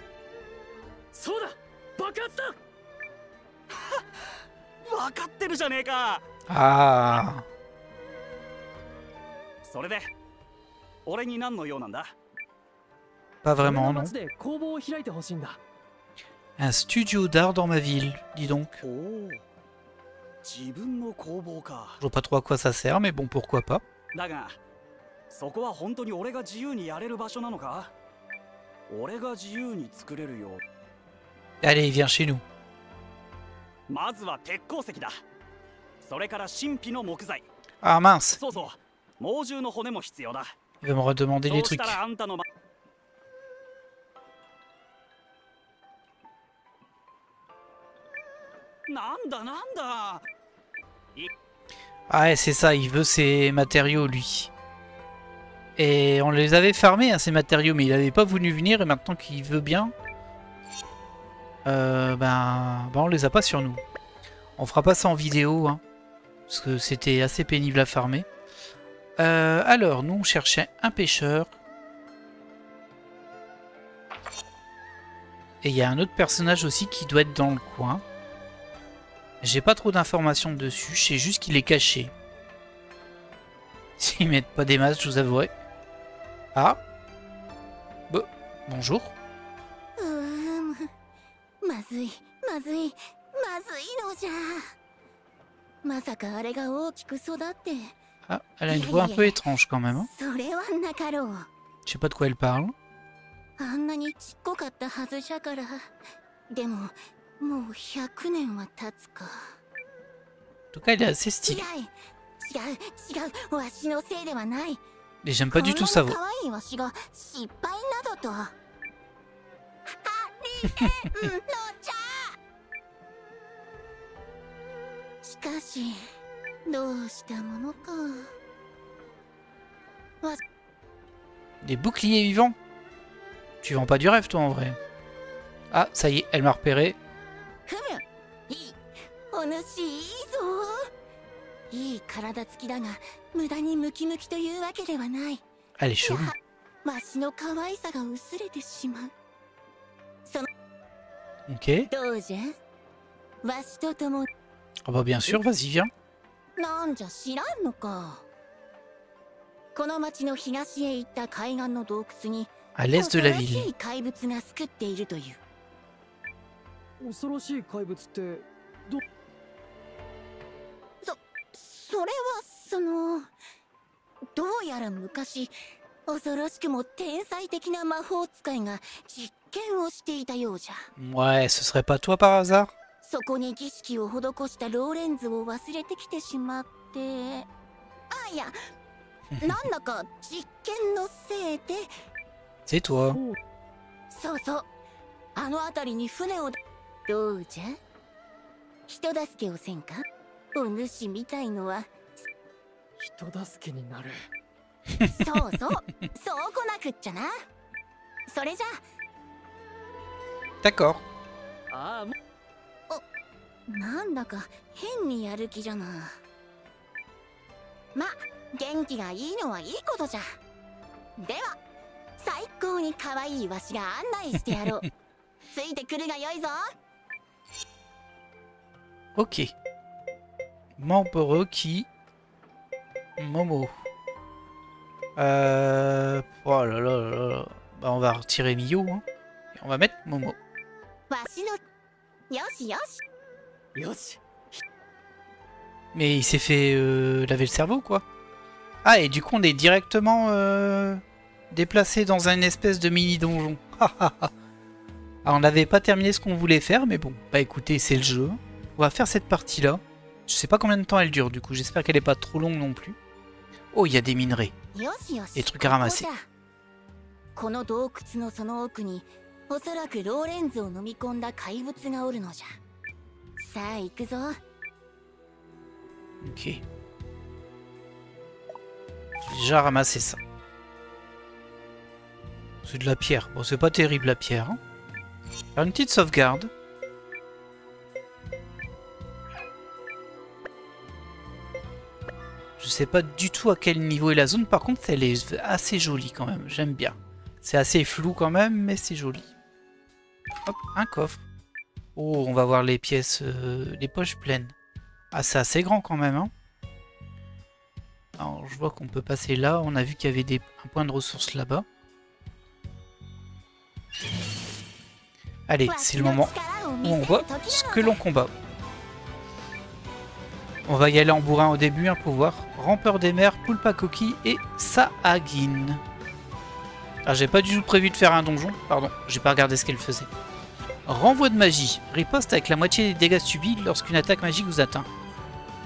Ah. Pas vraiment, non. Un studio d'art dans ma ville, dis donc. Je vois pas trop à quoi ça sert, mais bon, pourquoi pas. Allez, viens chez nous. Ah mince. Il va me redemander les trucs. Ah ouais, c'est ça, il veut ses matériaux, lui. Et on les avait farmés, hein, ces matériaux, mais il avait pas voulu venir, et maintenant qu'il veut bien... ben, on les a pas sur nous. On fera pas ça en vidéo, hein, parce que c'était assez pénible à farmer. Alors, nous, on cherchait un pêcheur. Et il y a un autre personnage aussi qui doit être dans le coin. J'ai pas trop d'informations dessus, je sais juste qu'il est caché. S'ils mettent pas des masses, je vous avouerai. Ah. Bon, bonjour. Ah, elle a une voix un peu étrange quand même. Hein. Je sais pas de quoi elle parle. En tout cas, elle est assez stylée. Mais j'aime pas du tout sa voix. Des boucliers vivants? Tu vends pas du rêve toi en vrai. Ah, ça y est, elle m'a repéré. Elle est chelou. Ok. Ah bah bien sûr, vas-y, viens. この町の東へ行った海岸の洞窟に À l'est de la 恐ろし ville. い怪物が作っているという。恐ろしい怪物ってそれはどうやら昔恐ろしくも天才的な魔法使いが実験をしていたようじゃ。 Ouais, ce serait pas toi par hasard? そこに儀式を施したローレンズを忘れてきてしまって、いや、なんだか実験のせいで。C'est toi. そうそう、あの辺りに船を。どうじゃ、人助けをせんか。お主みたいのは。人助けになる。そうそう、そうこなくっちゃな。それじゃ。 D'accord. ああ、なんだか変にやる気じゃな。ま、元気がいいのはいいことじゃ。では最高に可愛いわしが案内してやろう。ついてくるがよいぞ。 Ok. Membre requis. Momo. Oh là là là là. Bah, on va retirer Mio. Hein. Et on va mettre Momo. わしの。よしよし。よし。 Mais il s'est fait laver le cerveau, quoi. Ah, et du coup, on est directement déplacé dans une espèce de mini-donjon. Alors, on n'avait pas terminé ce qu'on voulait faire, mais bon. Bah écoutez, c'est le jeu. On va faire cette partie-là. Je sais pas combien de temps elle dure, du coup. J'espère qu'elle est pas trop longue non plus. Oh, il y a des minerais. よしよし。 Des trucs à ramasser. この洞窟のその奥に、おそらくローレンズを飲み込んだ怪物がおるのじゃ。さあ行くぞ。 Ok. J'ai déjà ramassé ça. C'est de la pierre. Bon, c'est pas terrible la pierre. Hein. Faire une petite sauvegarde. Je sais pas du tout à quel niveau est la zone. Par contre, elle est assez jolie quand même. J'aime bien. C'est assez flou quand même, mais c'est joli. Hop, un coffre. Oh, on va voir les pièces, les poches pleines. Ah, c'est assez grand quand même, hein. Alors, je vois qu'on peut passer là. On a vu qu'il y avait un point de ressources là-bas. Allez, c'est le moment où on voit ce que l'on combat. On va y aller en bourrin au début, hein, pour voir. Rampeur des mers, Poulpa Coquille et Saagin. Ah, j'ai pas du tout prévu de faire un donjon. Pardon, j'ai pas regardé ce qu'elle faisait. Renvoi de magie. Riposte avec la moitié des dégâts subis lorsqu'une attaque magique vous atteint.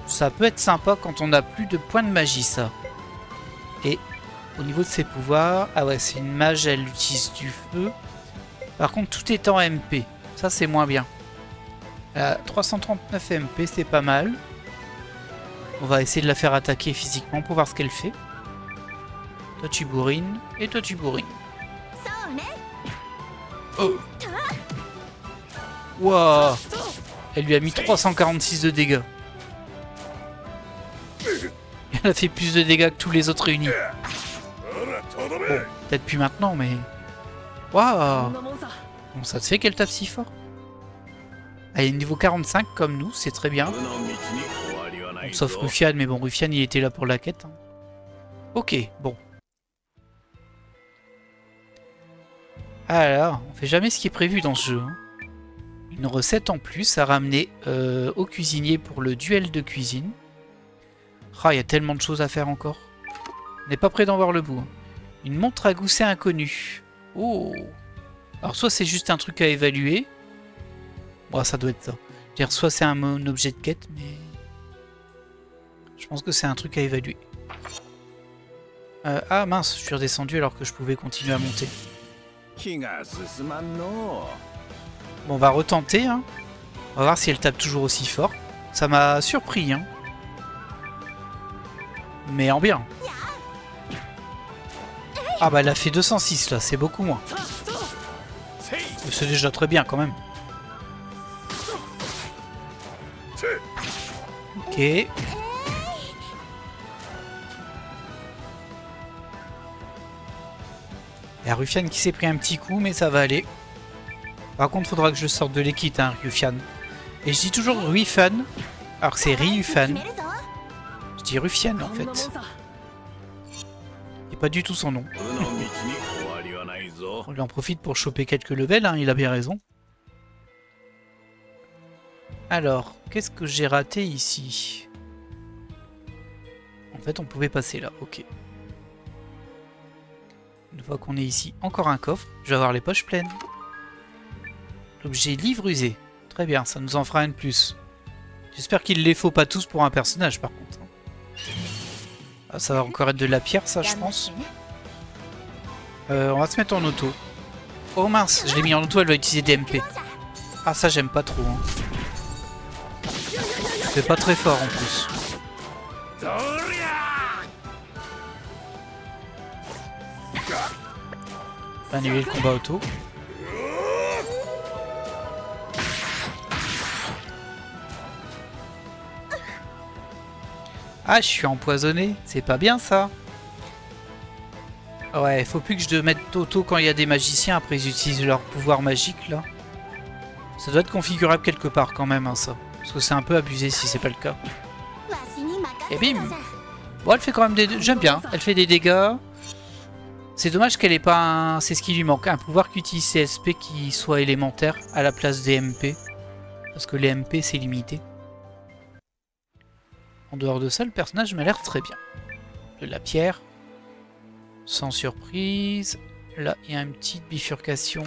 Ça peut être sympa quand on n'a plus de points de magie, ça. Et au niveau de ses pouvoirs... Ah ouais, c'est une mage, elle utilise du feu. Par contre, tout est en MP. Ça, c'est moins bien. 339 MP, c'est pas mal. On va essayer de la faire attaquer physiquement pour voir ce qu'elle fait. Toi, tu bourrines. Et toi, tu bourrines. Oh. Wow. Elle lui a mis 346 de dégâts. Elle a fait plus de dégâts que tous les autres réunis. Bon, peut-être plus maintenant, mais... Waouh. Bon, ça te fait qu'elle tape si fort. Elle est niveau 45 comme nous, c'est très bien. Bon, sauf Ruffian, mais bon, Ruffian il était là pour la quête. Hein. Ok, bon. Alors, on fait jamais ce qui est prévu dans ce jeu. Hein. Une recette en plus à ramener au cuisinier pour le duel de cuisine. Ah, il y a tellement de choses à faire encore. On n'est pas prêt d'en voir le bout. Hein. Une montre à gousset inconnue. Oh. Alors soit c'est juste un truc à évaluer. Bon, ça doit être ça. C'est-à-dire soit c'est un objet de quête, mais... Je pense que c'est un truc à évaluer. Ah mince, je suis redescendu alors que je pouvais continuer à monter. Bon, on va retenter. Hein. On va voir si elle tape toujours aussi fort. Ça m'a surpris. Hein. Mais en bien. Ah bah elle a fait 206 là, c'est beaucoup moins. C'est déjà très bien quand même. Ok. Il y a Ruffian qui s'est pris un petit coup, mais ça va aller. Par contre, il faudra que je sorte de l'équipe, hein, Ruffian. Et je dis toujours Ruffian, alors que c'est Ryufan. Je dis Ruffian en fait. pas du tout son nom. 無の道に終わりはないぞ。 On lui en profite pour choper quelques levels, hein, il a bien raison. Alors, qu'est-ce que j'ai raté ici? En fait, on pouvait passer là, ok. Une fois qu'on est ici, encore un coffre. Je vais avoir les poches pleines. L'objet livre usé. Très bien, ça nous en fera un de plus. J'espère qu'il les faut pas tous pour un personnage, par contre. Ah, ça va encore être de la pierre, ça, je pense. On va se mettre en auto. Oh mince, je l'ai mis en auto, elle va utiliser des MP. Ah, ça, j'aime pas trop. Hein. C'est pas très fort, en plus. On va annuler le combat auto. Ah, je suis empoisonné. C'est pas bien, ça. Ouais, faut plus que je mette auto quand il y a des magiciens. Après, ils utilisent leur pouvoir magique, là. Ça doit être configurable quelque part, quand même, hein, ça. Parce que c'est un peu abusé si c'est pas le cas. Et bim! Bon, elle fait quand même des... J'aime bien. Elle fait des dégâts. C'est dommage qu'elle ait pas un... C'est ce qui lui manque. Un pouvoir qui utilise CSP qui soit élémentaire à la place des MP. Parce que les MP, c'est limité. En dehors de ça, le personnage m'a l'air très bien. De la pierre. Sans surprise. Là, il y a une petite bifurcation.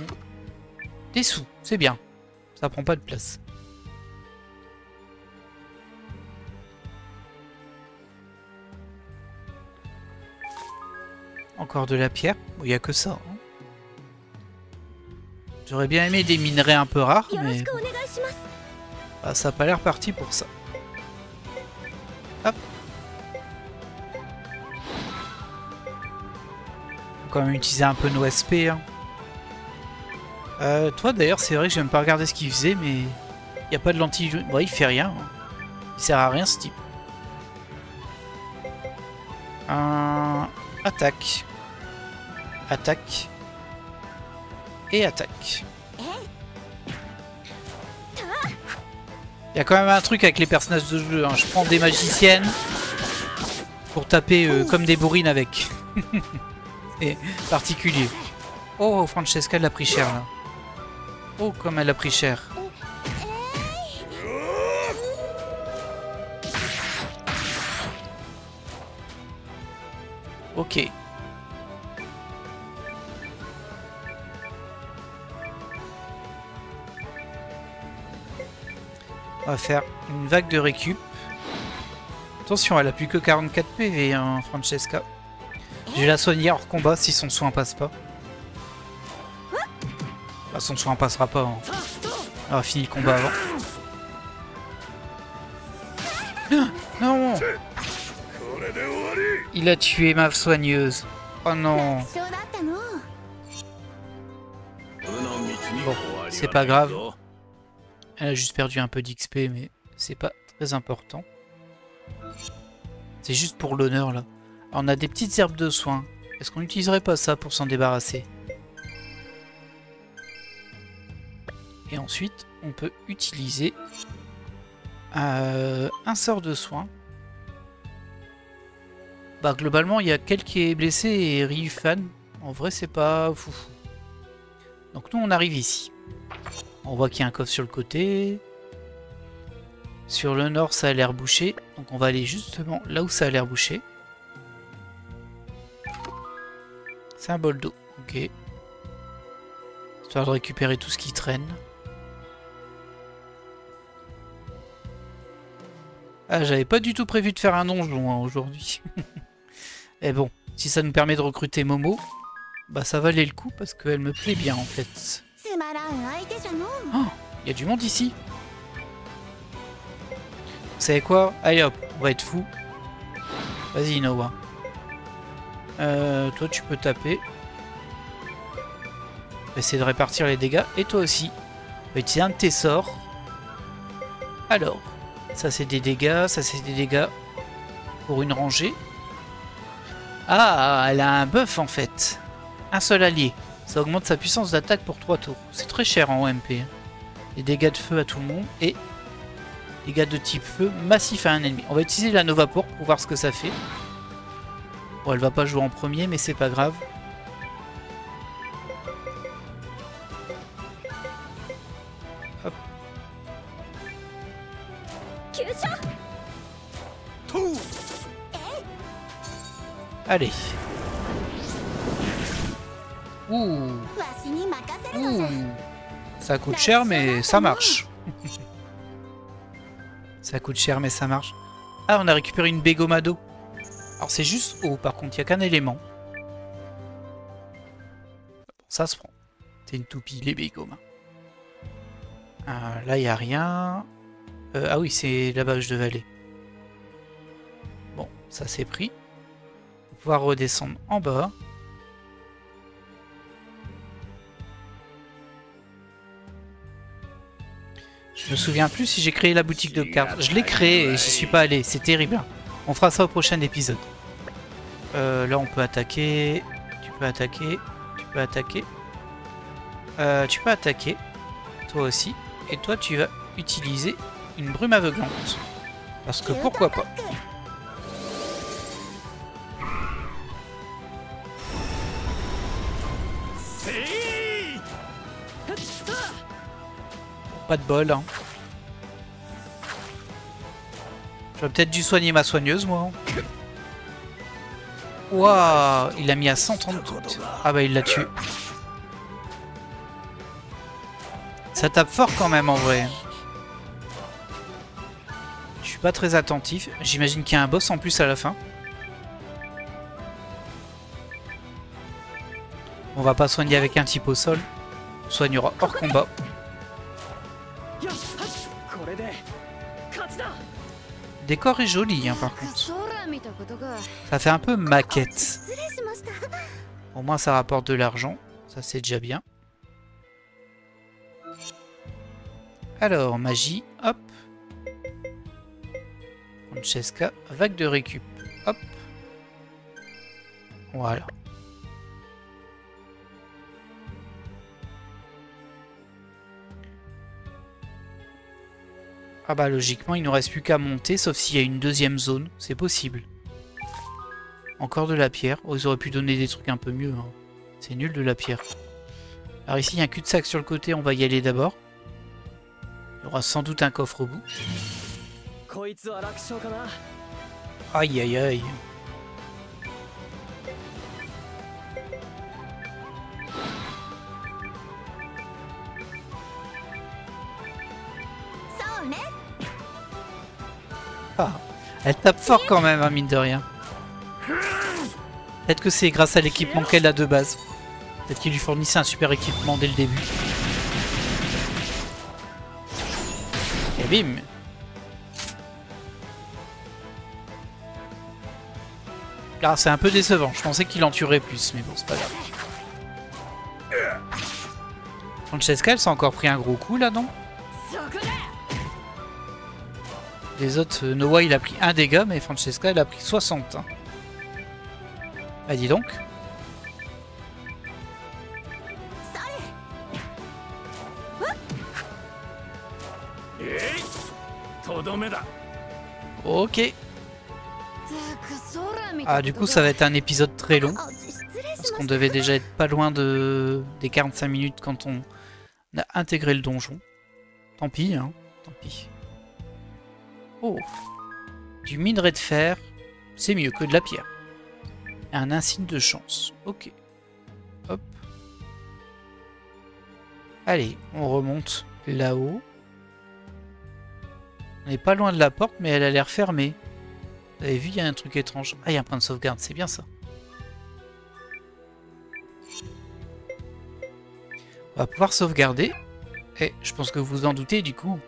Des sous, c'est bien. Ça prend pas de place. Encore de la pierre. Bon, il n'y a que ça. Hein. J'aurais bien aimé des minerais un peu rares, mais... Bah, ça n'a pas l'air parti pour ça. Hop. Faut quand même utiliser un peu nos SP. Hein. Toi d'ailleurs, c'est vrai que je n'aime pas regarder ce qu'il faisait, mais il n'y a pas de lentille. Bon, il fait rien. Hein. Il sert à rien ce type. Attaque. Attaque. Et attaque. Il y a quand même un truc avec les personnages de jeu. Hein. Je prends des magiciennes pour taper comme des bourrines avec. C'est particulier. Oh, Francesca, elle a pris cher là. Oh, comme elle a pris cher. Ok. On va faire une vague de récup. Attention, elle a plus que 44 PV, hein, Francesca. Je vais la soigner hors combat si son soin passe pas. Bah, son soin passera pas. Hein. On va finir le combat avant. Non! Il a tué ma soigneuse. Oh non! Bon, c'est pas grave. Elle a juste perdu un peu d'XP, mais c'est pas très important. C'est juste pour l'honneur, là. Alors, on a des petites herbes de soins. Est-ce qu'on n'utiliserait pas ça pour s'en débarrasser? Et ensuite, on peut utiliser un sort de soin. Bah, globalement, il y a Kel qui est blessé et Ryufan. En vrai, c'est pas fou. Donc, nous, on arrive ici. On voit qu'il y a un coffre sur le côté. Sur le nord, ça a l'air bouché. Donc on va aller justement là où ça a l'air bouché. C'est un bol d'eau. Ok. Histoire de récupérer tout ce qui traîne. Ah, j'avais pas du tout prévu de faire un donjon hein, aujourd'hui. Et bon, si ça nous permet de recruter Momo, bah ça valait le coup parce qu'elle me plaît bien en fait. Oh, il y a du monde ici. Vous savez quoi? Allez hop, on va être fou. Vas-y Noah. Toi tu peux taper. On va essayer de répartir les dégâts. Et toi aussi. On va utiliser un de tes sorts. Alors, ça c'est des dégâts, ça c'est des dégâts pour une rangée. Ah, elle a un buff en fait. Un seul allié. Ça augmente sa puissance d'attaque pour 3 tours. C'est très cher en OMP. Les dégâts de feu à tout le monde et dégâts de type feu massif à un ennemi. On va utiliser la Nova pour voir ce que ça fait. Bon, elle va pas jouer en premier, mais c'est pas grave. Hop. Allez. Ouh. Ouh. Ça coûte cher, mais ça marche. Ça coûte cher, mais ça marche. Ah, on a récupéré une Begomado. Alors, c'est juste haut, par contre, il n'y a qu'un élément. Bon, ça se prend. C'est une toupie, les Begomas. Là, il n'y a rien. Ah oui, c'est la bâche de vallée. Bon, ça c'est pris. On va pouvoir redescendre en bas. Je me souviens plus si j'ai créé la boutique de cartes. Je l'ai créée et j'y suis pas allé. C'est terrible. On fera ça au prochain épisode. Là, on peut attaquer. Tu peux attaquer. Tu peux attaquer. Tu peux attaquer. Toi aussi. Et toi, tu vas utiliser une brume aveuglante. Parce que pourquoi pas. Pas de bol, hein. J'aurais peut-être dû soigner ma soigneuse, moi. Waouh, il a mis à 130 toutes. Ah bah il l'a tué. Ça tape fort quand même en vrai. Je suis pas très attentif. J'imagine qu'il y a un boss en plus à la fin. On va pas soigner avec un type au sol. On soignera hors combat. Le décor est joli hein, par contre. Ça fait un peu maquette. Au moins ça rapporte de l'argent. Ça c'est déjà bien. Alors, magie, hop. Francesca, vague de récup. Hop. Voilà. Ah bah logiquement il ne nous reste plus qu'à monter, sauf s'il y a une deuxième zone, c'est possible. Encore de la pierre, oh, ils auraient pu donner des trucs un peu mieux, hein. C'est nul de la pierre. Alors ici il y a un cul-de-sac sur le côté, on va y aller d'abord. Il y aura sans doute un coffre au bout. Aïe aïe aïe. Ah, elle tape fort quand même, hein, mine de rien. Peut-être que c'est grâce à l'équipement qu'elle a de base. Peut-être qu'il lui fournissait un super équipement dès le début. Et bim! Ah, c'est un peu décevant. Je pensais qu'il en tuerait plus, mais bon, c'est pas grave. Francesca, elle s'est encore pris un gros coup là, non? Les autres, Noah il a pris 1 dégât, mais Francesca elle a pris 60. Hein. Ah, dis donc. Ok. Ah, du coup ça va être un épisode très long. Parce qu'on devait déjà être pas loin des 45 minutes quand on a intégré le donjon. Tant pis, hein. Tant pis. Oh, du minerai de fer, c'est mieux que de la pierre. Un insigne de chance. Ok. Hop. Allez, on remonte là-haut. On n'est pas loin de la porte, mais elle a l'air fermée. Vous avez vu, il y a un truc étrange. Ah, il y a un point de sauvegarde, c'est bien ça. On va pouvoir sauvegarder. Et je pense que vous vous en doutez, du coup,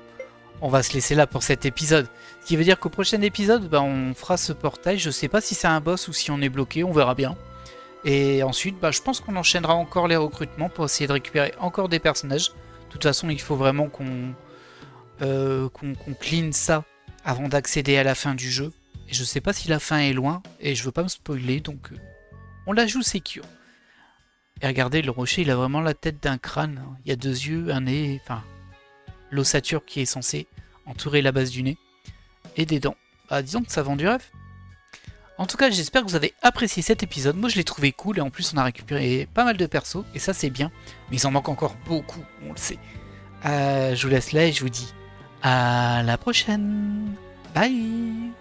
on va se laisser là pour cet épisode. Ce qui veut dire qu'au prochain épisode, bah, on fera ce portail. Je sais pas si c'est un boss ou si on est bloqué, on verra bien. Et ensuite, bah, je pense qu'on enchaînera encore les recrutements pour essayer de récupérer encore des personnages. De toute façon, il faut vraiment qu'on clean ça avant d'accéder à la fin du jeu. Et je sais pas si la fin est loin, et je veux pas me spoiler, donc on la joue secure. Et regardez, le rocher, il a vraiment la tête d'un crâne. Il y a 2 yeux, un nez, enfin, l'ossature qui est censée entourer la base du nez. Et des dents. Bah, disons que ça vend du rêve. En tout cas, j'espère que vous avez apprécié cet épisode. Moi, je l'ai trouvé cool et en plus, on a récupéré pas mal de persos et ça, c'est bien. Mais il en manque encore beaucoup, on le sait. Je vous laisse là et je vous dis à la prochaine. Bye.